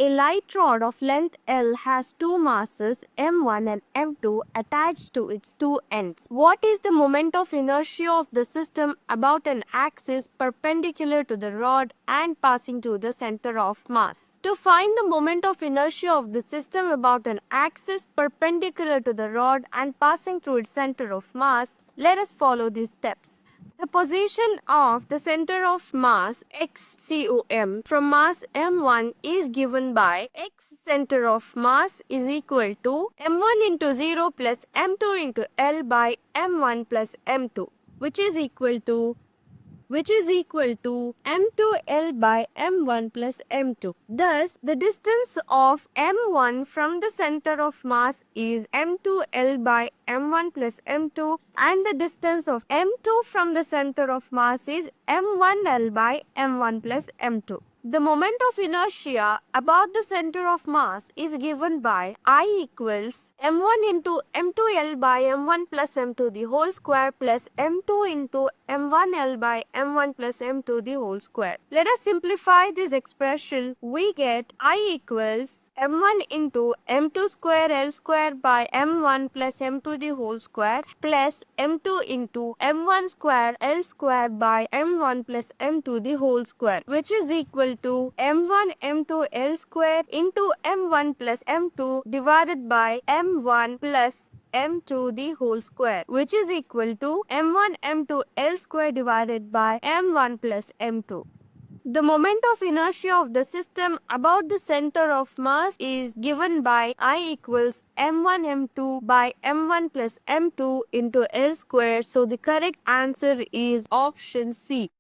A light rod of length L has two masses m1 and m2 attached to its two ends. What is the moment of inertia of the system about an axis perpendicular to the rod and passing through the center of mass? To find the moment of inertia of the system about an axis perpendicular to the rod and passing through its center of mass, let us follow these steps. The position of the center of mass XCOM from mass m1 is given by x center of mass is equal to m1 into 0 plus m2 into L by m1 plus m2, which is equal to m2L by m1 plus m2. Thus, the distance of m1 from the center of mass is m2L by m1 plus m2, and the distance of m2 from the center of mass is m1L by m1 plus m2. The moment of inertia about the center of mass is given by I equals m1 into m2L by m1 plus m2 the whole square plus m2 into m1L by m1 plus m2 the whole square. Let us simplify this expression. We get I equals m1 into m2 square L square by m1 plus m2 the whole square plus m2 into m1 square L square by m1 plus m2 the whole square, which is equal to m1 m2 L square into m1 plus m2 divided by m1 plus m2 the whole square, which is equal to m1 m2 L square divided by m1 plus m2. The moment of inertia of the system about the center of mass is given by I equals m1 m2 by m1 plus m2 into L square. So the correct answer is option C.